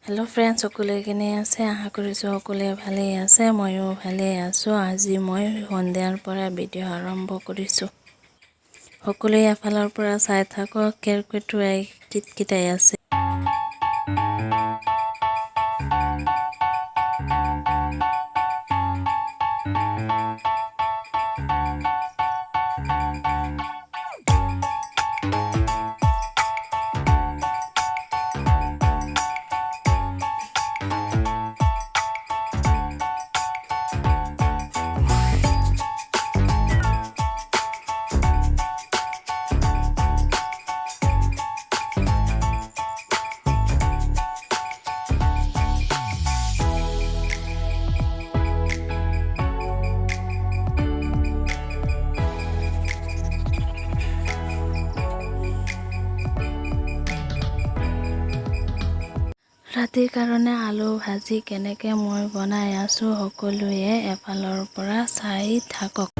Hello friends সকলে কেনে আছে আশা কৰিছো সকলে ভালে আছে ময়ো ভালে আছো আজি মই সন্ধিয়াৰ পৰা ভিডিও আৰম্ভ কৰিছো সকলে এফালৰ পৰা চাই থাকক কেৰকেটুৱাই কিটকিটাই আছে ৰাতিৰ কাৰণে আলু ভাজি কেনেকে মই বনাই আছো সকলোৱে এফালৰ পৰা চাই থাকক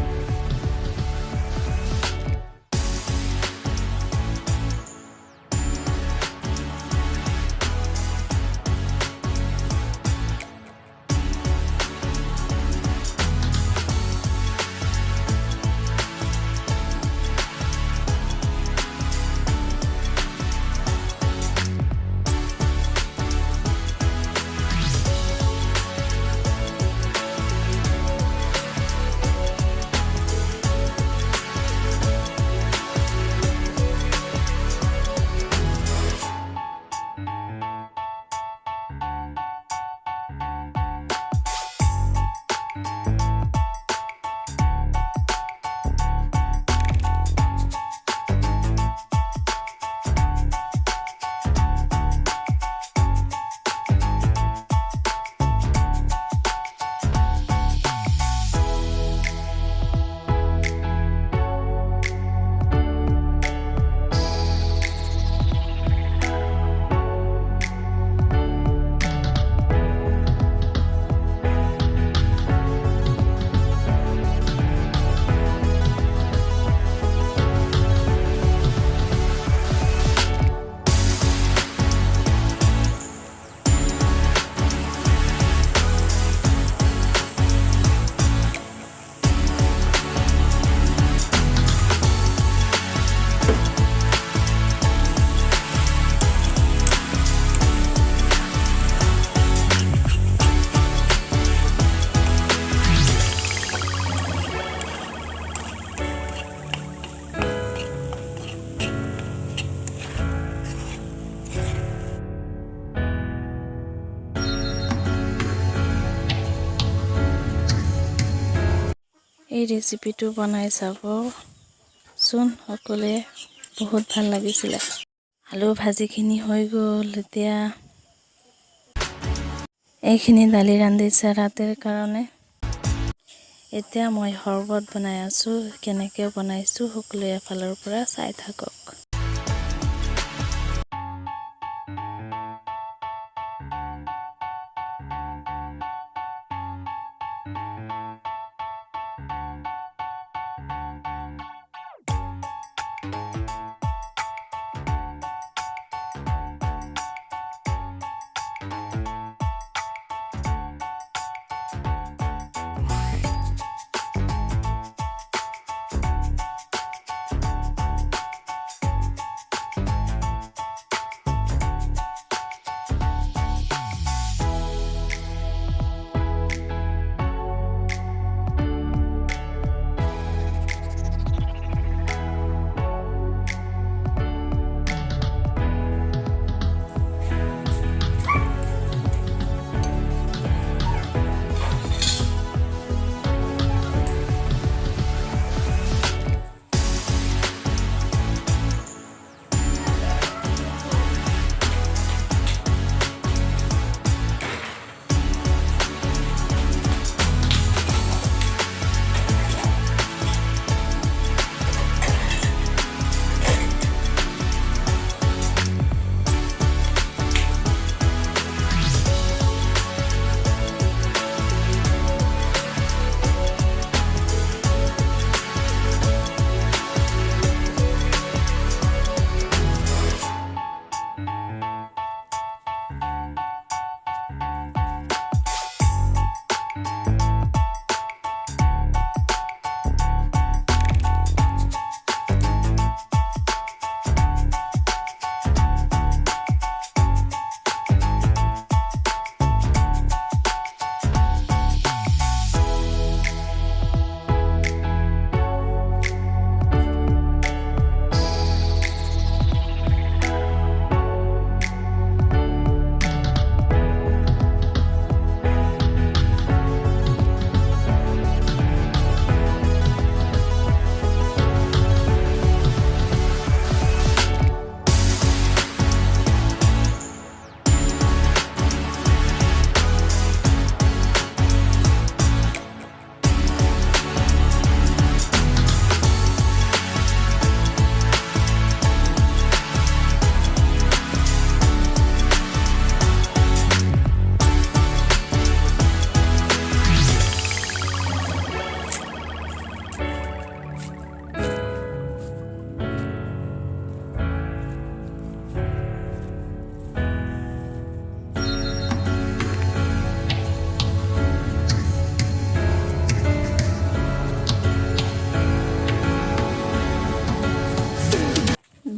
এই ৰেচিপিটো বনাই চাব চোন সকলে বহুত ভাল লাগিছিল আলু ভাজিখিনি হৈ গ'ল এতিয়া এইখিনি দালি ৰান্ধিছে ৰাতিৰ কাৰণে এতিয়া মই শৰবত বনাই আছো কেনেকে বনাইছো সকলে এফালৰ পৰা চাই থাকক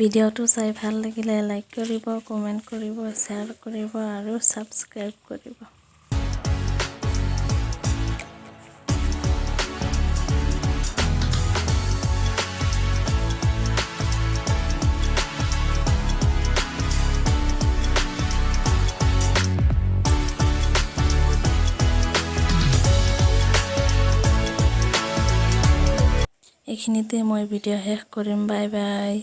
ভিডিঅ'টো চাই ভাল লাগিলে লাইক কৰিব, কমেন্ট কৰিব, শ্বেয়াৰ কৰিব আৰু সাবস্ক্ৰাইব কৰিব। এইখিনিতে মই ভিডিঅ' শেষ কৰিম। Bye bye.